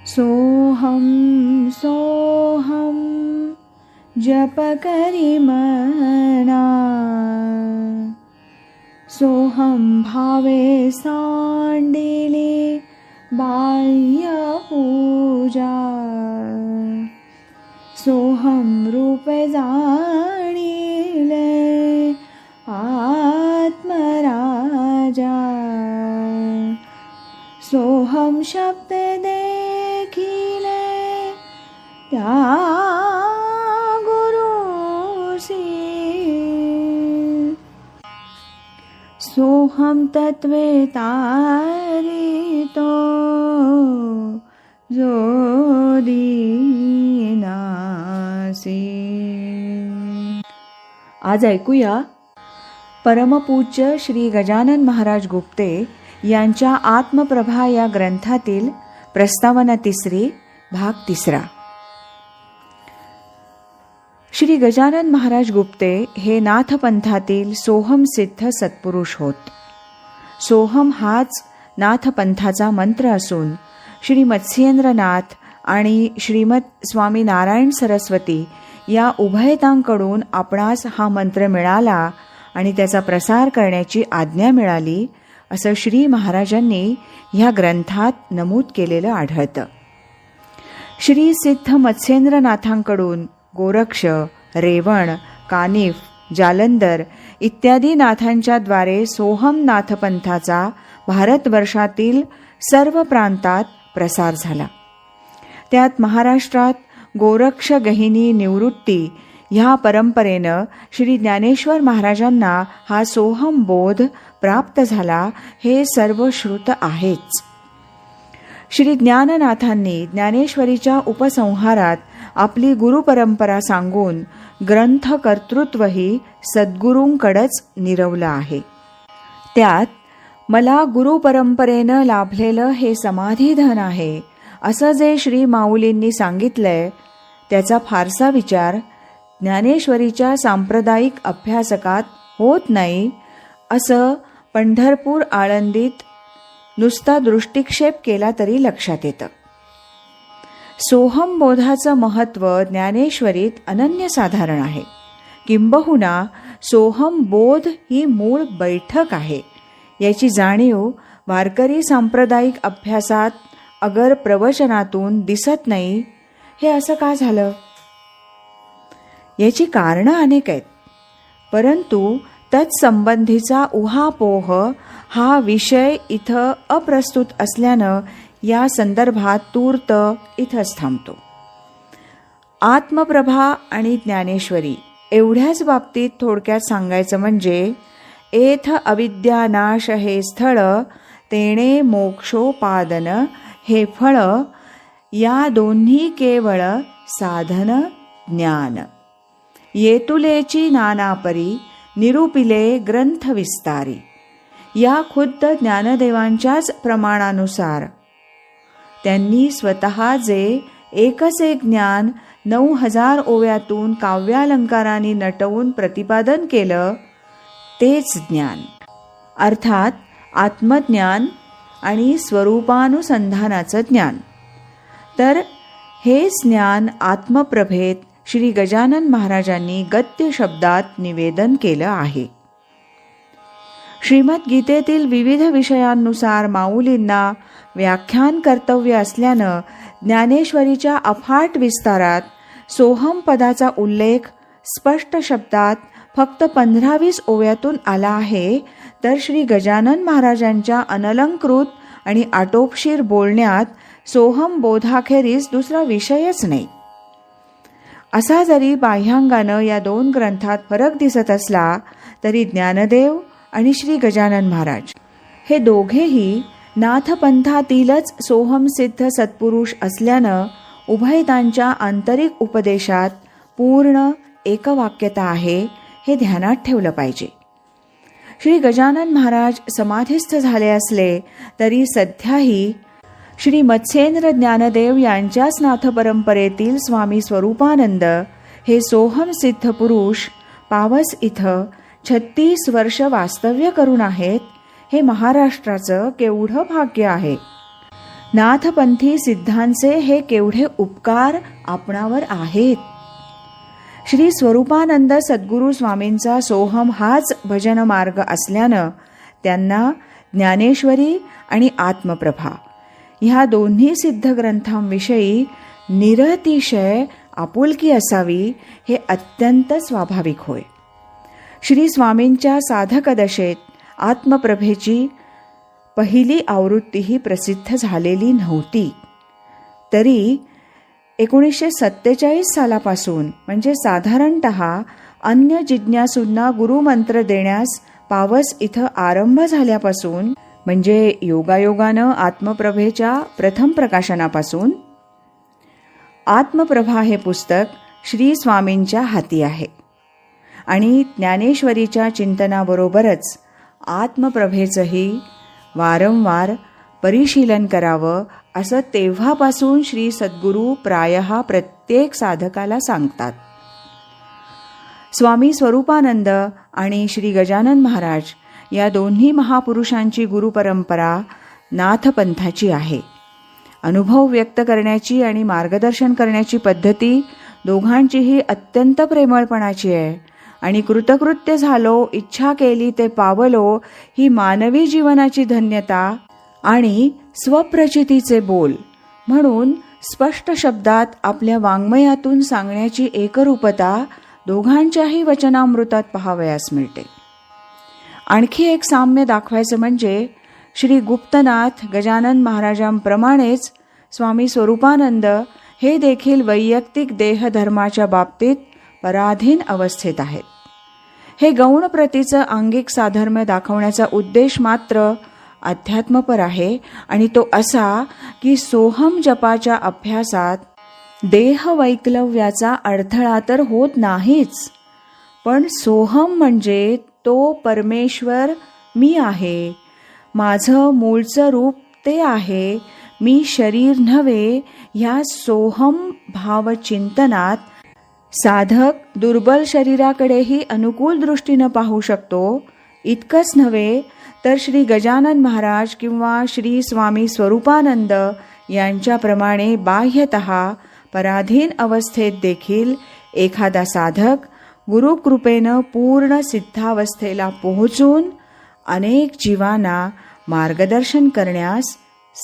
सोहम सोहम जप करी मना, सोहम भावे सांडिले बाह्य पूजा, सोहम रूप जाणिले आत्मराजा, सोहम शब्द देखिले त्या गुरुसी, सोहम तत्वे तारितो जो दीनासी. आज ऐकूया परमपूज्य श्री गजानन महाराज गुप्ते यांच्या आत्मप्रभा या ग्रंथातील प्रस्तावना 3, भाग 3. श्री गजानन महाराज गुप्ते हे नाथपंथातील सोहम सिद्ध सत्पुरुष होत. सोहम हाच नाथपंथाचा मंत्र असून श्री मत्स्येंद्रनाथ आणि श्रीमद स्वामी नारायण सरस्वती या उभयतांकडून आपणास हा मंत्र मिळाला आणि त्याचा प्रसार करण्याची आज्ञा मिळाली असं श्री महाराजांनी ह्या ग्रंथात नमूद केलेलं आढळतं. श्री सिद्ध मत्स्येंद्रनाथांकडून गोरक्ष, रेवण, कानिफ, जालंधर इत्यादी नाथांच्या द्वारे सोहम नाथपंथाचा भारतवर्षातील सर्व प्रांतात प्रसार झाला. त्यात महाराष्ट्रात गोरक्ष गहिनी निवृत्ती ह्या परंपरेनं श्री ज्ञानेश्वर महाराजांना हा सोहम बोध प्राप्त झाला हे सर्व श्रुत आहेच. श्री ज्ञाननाथांनी ज्ञानेश्वरीच्या उपसंहारात आपली गुरुपरंपरा सांगून ग्रंथ कर्तृत्वही सद्गुरूंकडेच निरवलं आहे. त्यात मला गुरुपरंपरेनं लाभलेलं हे समाधीधन आहे असं जे श्री माऊलींनी सांगितलंय त्याचा फारसा विचार ज्ञानेश्वरीच्या सांप्रदायिक अभ्यासकात होत नाही असं पंढरपूर आळंदीत नुसता दृष्टिक्षेप केला तरी लक्षात येतं. सोहम बोधाचं महत्त्व ज्ञानेश्वरीत अनन्यसाधारण आहे. किंबहुना सोहम बोध ही मूळ बैठक आहे याची जाणीव वारकरी सांप्रदायिक अभ्यासात अगर प्रवचनातून दिसत नाही. हे असं का झालं? याची कारणं अनेक आहेत, परंतु तत्संबंधीचा उहापोह हा विषय इथं अप्रस्तुत असल्यानं या संदर्भात तूर्त इथंच थांबतो. आत्मप्रभा आणि ज्ञानेश्वरी एवढ्याच बाबतीत थोडक्यात सांगायचं म्हणजे एथ अविद्यानाश हे स्थळ तेणे मोक्षोपादन हे फळ, या दोन्ही केवळ साधन ज्ञान. येतुलेची नानापरी निरूपिले ग्रंथ विस्तारी, या खुद्द ज्ञानदेवांच्याच प्रमाणानुसार त्यांनी स्वतः जे एकच एक ज्ञान 9000 ओव्यातून काव्यालंकारांनी नटवून प्रतिपादन केलं तेच ज्ञान, अर्थात आत्मज्ञान आणि स्वरूपानुसंधानाचं ज्ञान. तर हेच ज्ञान आत्मप्रभेत श्री गजानन महाराजांनी गद्य शब्दात निवेदन केलं आहे. श्रीमद गीतेतील विविध विषयांनुसार माऊलींना व्याख्यान कर्तव्य असल्यानं ज्ञानेश्वरीच्या अफाट विस्तारात सोहम पदाचा उल्लेख स्पष्ट शब्दात फक्त 15-20 ओव्यातून आला आहे, तर श्री गजानन महाराजांच्या अनलंकृत आणि आटोपशीर बोलण्यात सोहम बोधाखेरीज दुसरा विषयच नाही. असा जरी बाह्यांगानं या दोन ग्रंथात फरक दिसत असला तरी ज्ञानदेव आणि श्री गजानन महाराज हे दोघेही नाथपंथातीलच सोहम सिद्ध सत्पुरुष असल्यानं उभयतांच्या आंतरिक उपदेशात पूर्ण एकवाक्यता आहे हे ध्यानात ठेवलं पाहिजे. श्री गजानन महाराज समाधिस्थ झाले असले तरी सध्याही श्री मत्स्येंद्र ज्ञानदेव यांच्याच नाथ परंपरेतील स्वामी स्वरूपानंद हे सोहम सिद्ध पुरुष पावस इथं 36 वर्ष वास्तव्य करून आहेत. हे महाराष्ट्राचं केवढं भाग्य आहे. नाथपंथी सिद्धांचे हे केवढे उपकार आपणावर आहेत. श्री स्वरूपानंद सद्गुरू स्वामींचा सोहम हाच भजन मार्ग असल्यानं त्यांना ज्ञानेश्वरी आणि आत्मप्रभा ह्या दोन्ही सिद्ध ग्रंथांविषयी निरतिशय आपुलकी असावी हे अत्यंत स्वाभाविक होय. श्री स्वामींच्या साधक दशेत आत्मप्रभेची पहिली आवृत्तीही प्रसिद्ध झालेली नव्हती. तरी 1947 सालापासून म्हणजे साधारणतः अन्य जिज्ञासूंना गुरुमंत्र देण्यास पावस इथं आरंभ झाल्यापासून म्हणजे योगायोगानं आत्मप्रभेच्या प्रथम प्रकाशनापासून आत्मप्रभा हे पुस्तक श्री स्वामींच्या हाती आहे आणि ज्ञानेश्वरीच्या चिंतनाबरोबरच आत्मप्रभेचंही वारंवार परिशीलन करावं असं तेव्हापासून श्री सद्गुरू प्रायः प्रत्येक साधकाला सांगतात. स्वामी स्वरूपानंद आणि श्री गजानन महाराज या दोन्ही महापुरुषांची गुरुपरंपरा नाथपंथाची आहे. अनुभव व्यक्त करण्याची आणि मार्गदर्शन करण्याची पद्धती दोघांचीही अत्यंत प्रेमळपणाची आहे आणि कृतकृत्य झालो, इच्छा केली ते पावलो ही मानवी जीवनाची धन्यता आणि स्वप्रचितीचे बोल म्हणून स्पष्ट शब्दात आपल्या वाङ्मयातून सांगण्याची एकरूपता दोघांच्याही वचनामृतात पाहावयास मिळते. आणखी एक साम्य दाखवायचं म्हणजे श्री गुप्तनाथ गजानन महाराजांप्रमाणेच स्वामी स्वरूपानंद हे देखील वैयक्तिक देहधर्माच्या बाबतीत पराधीन अवस्थेत आहेत. हे गौण प्रतीचं आंगिक साधर्म्य दाखवण्याचा उद्देश मात्र अध्यात्मपर आहे आणि तो असा की सोहम जपाच्या अभ्यासात देहवैक्लव्याचा अडथळा तर होत नाहीच, पण सोहम म्हणजे तो परमेश्वर मी आहे, माझं मूळचं रूप ते आहे, मी शरीर नव्हे ह्या सोहम भावचिंतनात साधक दुर्बल शरीराकडेही अनुकूल दृष्टीनं पाहू शकतो. इतकंच नव्हे तर श्री गजानन महाराज किंवा श्री स्वामी स्वरूपानंद यांच्याप्रमाणे बाह्यतः पराधीन अवस्थेत देखील एखादा साधक गुरुकृपेनं पूर्ण सिद्धावस्थेला पोहोचून अनेक जीवांना मार्गदर्शन करण्यास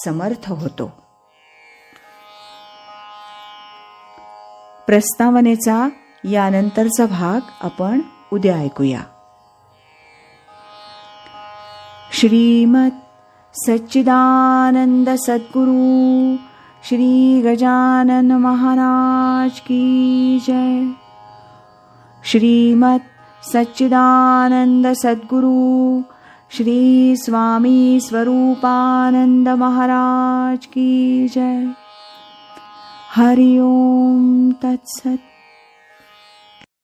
समर्थ होतो. प्रस्तावनेचा यानंतरचा भाग आपण उद्या ऐकूया. श्रीमत् सच्चिदानंद सद्गुरु श्री गजानन महाराज की जय. श्रीमत् सच्चिदानंद सद्गुरु श्री स्वामी स्वरूपानंद महाराज की जय. हरि ओम तत्सत.